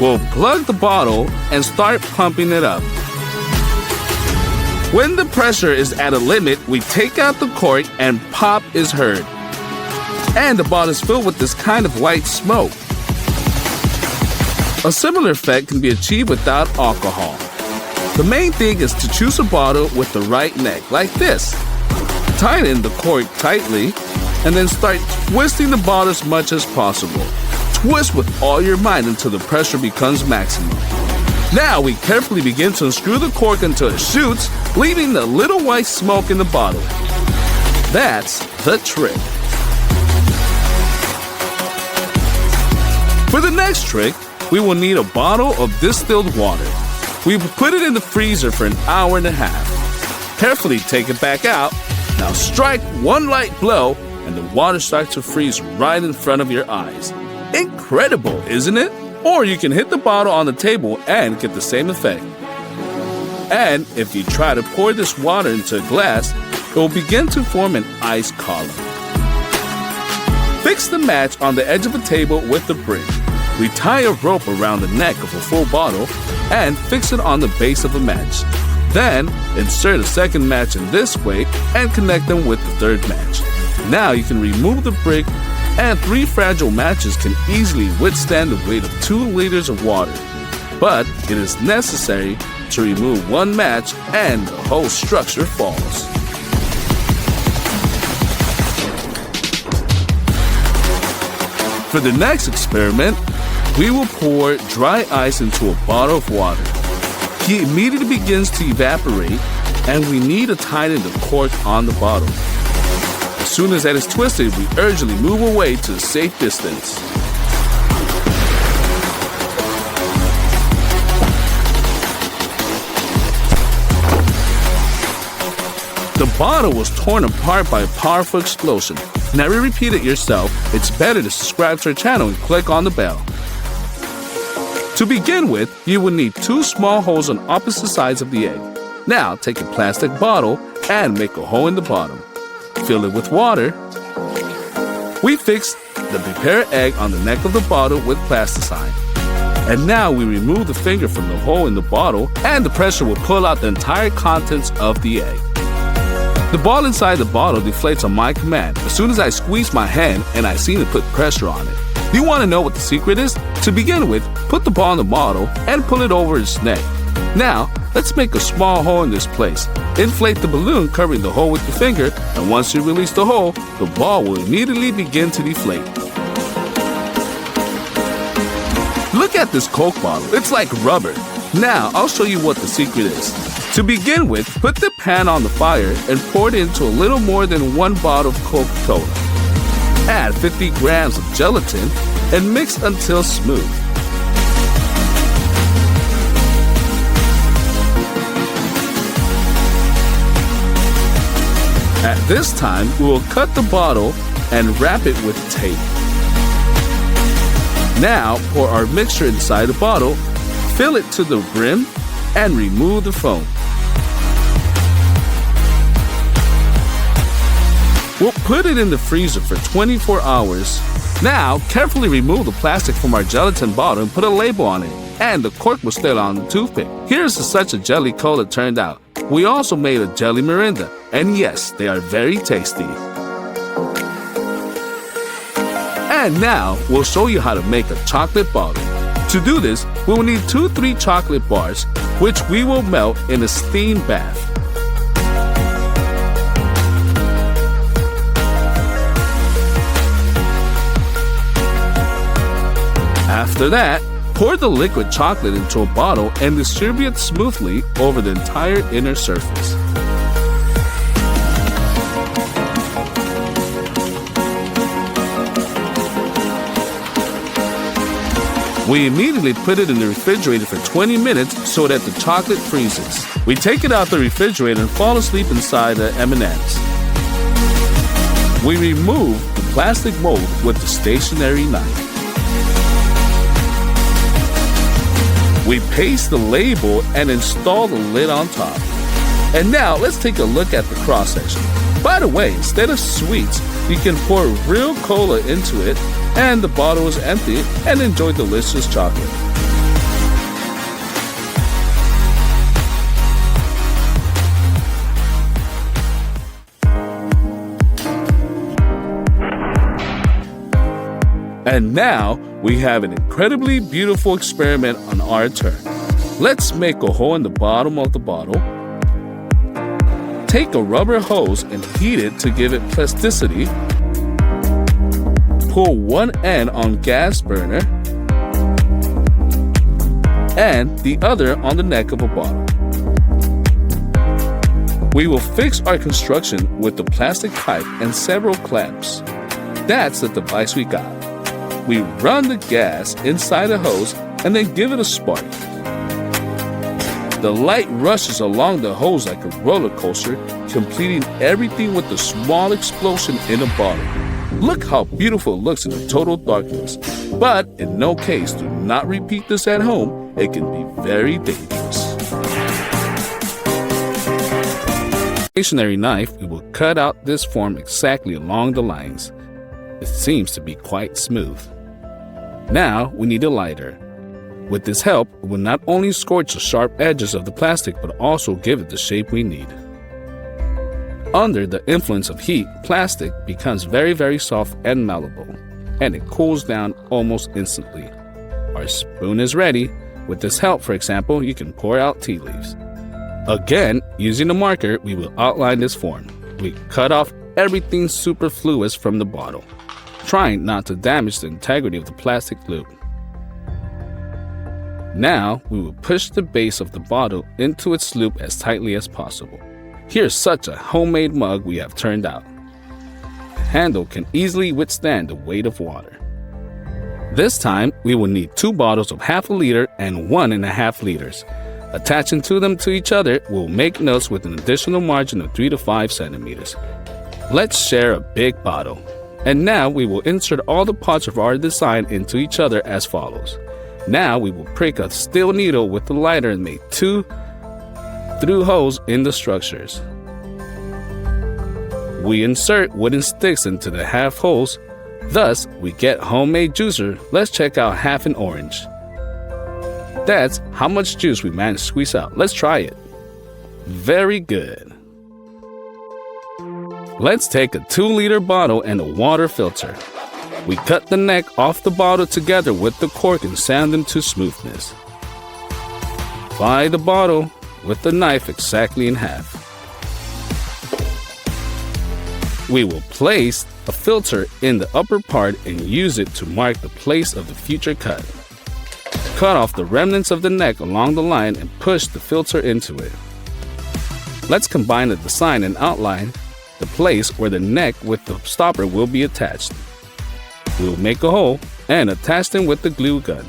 We'll plug the bottle and start pumping it up. When the pressure is at a limit, we take out the cork and pop is heard. And the bottle is filled with this kind of white smoke. A similar effect can be achieved without alcohol. The main thing is to choose a bottle with the right neck, like this. Tighten the cork tightly, and then start twisting the bottle as much as possible. Twist with all your might until the pressure becomes maximum. Now we carefully begin to unscrew the cork until it shoots, leaving the little white smoke in the bottle. That's the trick. For the next trick, we will need a bottle of distilled water. We will put it in the freezer for an hour and a half. Carefully take it back out. Now strike one light blow and the water starts to freeze right in front of your eyes. Incredible, isn't it? Or you can hit the bottle on the table and get the same effect. And if you try to pour this water into a glass, it will begin to form an ice column. Fix the match on the edge of a table with the brick. We tie a rope around the neck of a full bottle and fix it on the base of a match. Then, insert a second match in this way and connect them with the third match. Now you can remove the brick, and 3 fragile matches can easily withstand the weight of 2 liters of water. But it is necessary to remove 1 match and the whole structure falls. For the next experiment, we will pour dry ice into a bottle of water. He immediately begins to evaporate, and we need to tighten the cork on the bottle. As soon as that is twisted, we urgently move away to a safe distance. The bottle was torn apart by a powerful explosion. Never repeat it yourself. It's better to subscribe to our channel and click on the bell. To begin with, you will need 2 small holes on opposite sides of the egg. Now, take a plastic bottle and make a hole in the bottom. Fill it with water. We fix the prepared egg on the neck of the bottle with plasticine. And now we remove the finger from the hole in the bottle, and the pressure will pull out the entire contents of the egg. The ball inside the bottle deflates on my command as soon as I squeeze my hand and I seem to put pressure on it. Do you want to know what the secret is? To begin with, put the ball in the bottle and pull it over its neck. Now, let's make a small hole in this place. Inflate the balloon covering the hole with your finger, and once you release the hole, the ball will immediately begin to deflate. Look at this Coke bottle, it's like rubber. Now, I'll show you what the secret is. To begin with, put the pan on the fire and pour it into a little more than 1 bottle of Coca-Cola. Add 50 grams of gelatin and mix until smooth. At this time, we will cut the bottle and wrap it with tape. Now, pour our mixture inside the bottle, fill it to the brim, and remove the foam. We'll put it in the freezer for 24 hours. Now, carefully remove the plastic from our gelatin bottle and put a label on it, and the cork will stay on the toothpick. Here's such a jelly cola turned out. We also made a jelly Mirinda, and yes, they are very tasty. And now, we'll show you how to make a chocolate bottle. To do this, we will need 2-3 chocolate bars, which we will melt in a steam bath. After that, pour the liquid chocolate into a bottle and distribute smoothly over the entire inner surface. We immediately put it in the refrigerator for 20 minutes so that the chocolate freezes. We take it out the refrigerator and fall asleep inside the M&Ms. We remove the plastic mold with the stationary knife. We paste the label and install the lid on top. And now let's take a look at the cross section. By the way, instead of sweets, you can pour real cola into it and the bottle is empty and enjoy delicious chocolate. And now we have an incredibly beautiful experiment on our turn. Let's make a hole in the bottom of the bottle. Take a rubber hose and heat it to give it plasticity. Pull one end on gas burner and the other on the neck of a bottle. We will fix our construction with the plastic pipe and several clamps. That's the device we got. We run the gas inside the hose and then give it a spark. The light rushes along the hose like a roller coaster, completing everything with a small explosion in a bottle. Look how beautiful it looks in the total darkness. But in no case, do not repeat this at home. It can be very dangerous. Stationary knife, we will cut out this form exactly along the lines. It seems to be quite smooth. Now we need a lighter. With this help, it will not only scorch the sharp edges of the plastic but also give it the shape we need. Under the influence of heat, plastic becomes very soft and malleable, and it cools down almost instantly. Our spoon is ready. With this help, for example, you can pour out tea leaves. Again, using a marker, we will outline this form. We cut off everything superfluous from the bottle, trying not to damage the integrity of the plastic loop. Now, we will push the base of the bottle into its loop as tightly as possible. Here's such a homemade mug we have turned out. The handle can easily withstand the weight of water. This time, we will need 2 bottles of 1/2 liter and 1.5 liters. Attaching them to each other, we'll make notes with an additional margin of 3 to 5 centimeters. Let's share a big bottle. And now we will insert all the parts of our design into each other as follows. Now we will prick a steel needle with the lighter and make 2 through holes in the structures. We insert wooden sticks into the half holes. Thus, we get homemade juicer. Let's check out half an orange. That's how much juice we managed to squeeze out. Let's try it. Very good. Let's take a 2-liter bottle and a water filter. We cut the neck off the bottle together with the cork and sand them to smoothness. Divide the bottle with the knife exactly in half. We will place a filter in the upper part and use it to mark the place of the future cut. Cut off the remnants of the neck along the line and push the filter into it. Let's combine the design and outline the place where the neck with the stopper will be attached. We'll make a hole and attach them with the glue gun.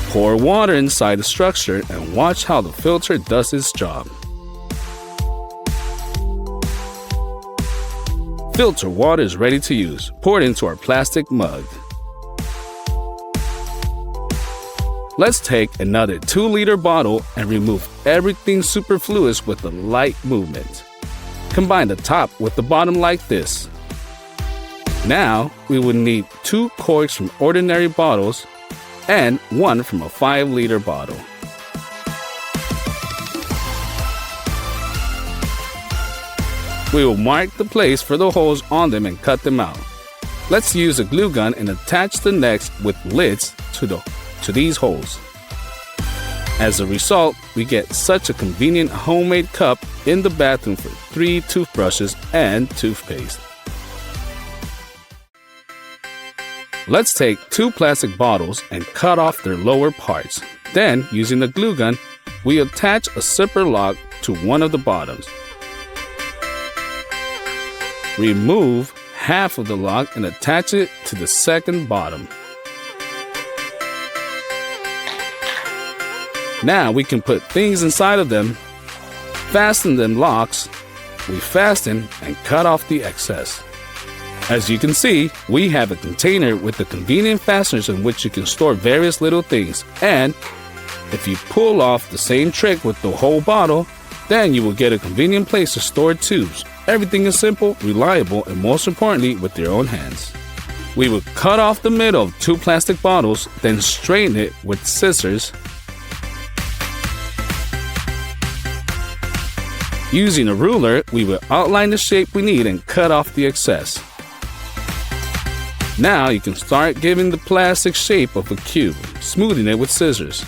Pour water inside the structure and watch how the filter does its job. Filter water is ready to use. Pour it into our plastic mug. Let's take another 2-liter bottle and remove everything superfluous with a light movement. Combine the top with the bottom like this. Now, we will need 2 corks from ordinary bottles and 1 from a 5-liter bottle. We will mark the place for the holes on them and cut them out. Let's use a glue gun and attach the necks with lids to these holes. As a result, we get such a convenient homemade cup in the bathroom for 3 toothbrushes and toothpaste. Let's take 2 plastic bottles and cut off their lower parts. Then, using the glue gun, we attach a zipper lock to one of the bottoms. Remove half of the lock and attach it to the second bottom. Now we can put things inside of them, fasten them locks, we fasten and cut off the excess. As you can see, we have a container with the convenient fasteners in which you can store various little things. And if you pull off the same trick with the whole bottle, then you will get a convenient place to store tubes. Everything is simple, reliable, and most importantly, with your own hands. We will cut off the middle of 2 plastic bottles, then straighten it with scissors. Using a ruler, we will outline the shape we need and cut off the excess. Now you can start giving the plastic shape of a cube, smoothing it with scissors.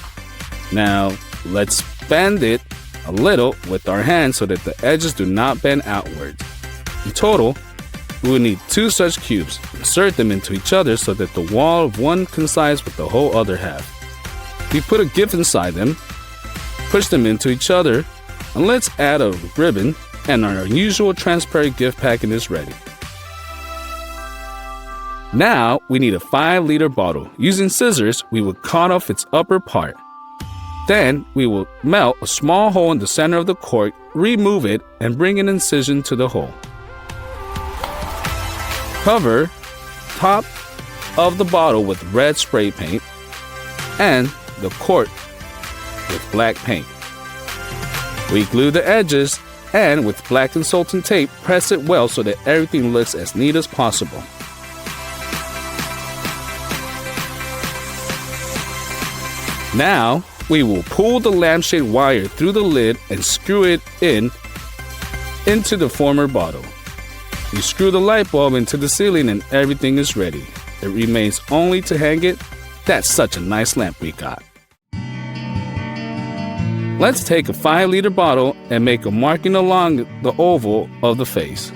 Now let's bend it a little with our hands so that the edges do not bend outward. In total, we will need 2 such cubes. Insert them into each other so that the wall of one coincides with the whole other half. We put a gift inside them, push them into each other, and let's add a ribbon, and our unusual transparent gift packet is ready. Now we need a 5-liter bottle. Using scissors, we will cut off its upper part. Then we will melt a small hole in the center of the cork, remove it, and bring an incision to the hole. Cover top of the bottle with red spray paint and the cork with black paint. We glue the edges and with black consultant tape, press it well so that everything looks as neat as possible. Now, we will pull the lampshade wire through the lid and screw it into the former bottle. We screw the light bulb into the ceiling and everything is ready. It remains only to hang it. That's such a nice lamp we got. Let's take a 5-liter bottle and make a marking along the oval of the face.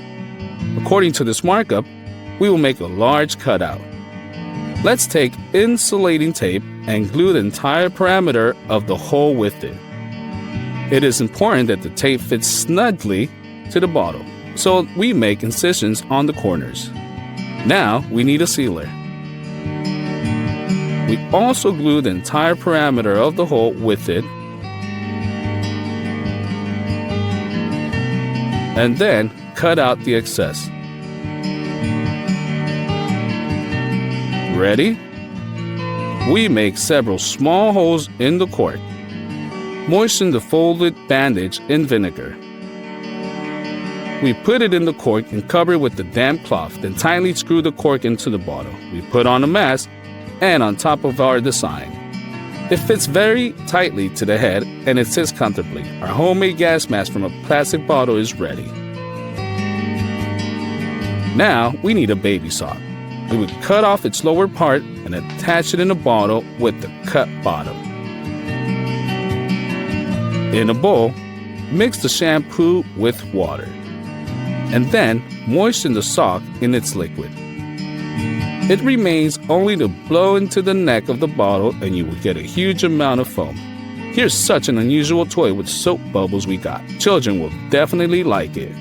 According to this markup, we will make a large cutout. Let's take insulating tape and glue the entire perimeter of the hole with it. It is important that the tape fits snugly to the bottle, so we make incisions on the corners. Now we need a sealer. We also glue the entire perimeter of the hole with it, and then cut out the excess. Ready? We make several small holes in the cork. Moisten the folded bandage in vinegar. We put it in the cork and cover it with the damp cloth, then tightly screw the cork into the bottle. We put on a mask and on top of our design. It fits very tightly to the head and it sits comfortably. Our homemade gas mask from a plastic bottle is ready. Now we need a baby sock. We would cut off its lower part and attach it in a bottle with the cut bottom. In a bowl, mix the shampoo with water, and then moisten the sock in its liquid. It remains only to blow into the neck of the bottle and you will get a huge amount of foam. Here's such an unusual toy with soap bubbles we got. Children will definitely like it.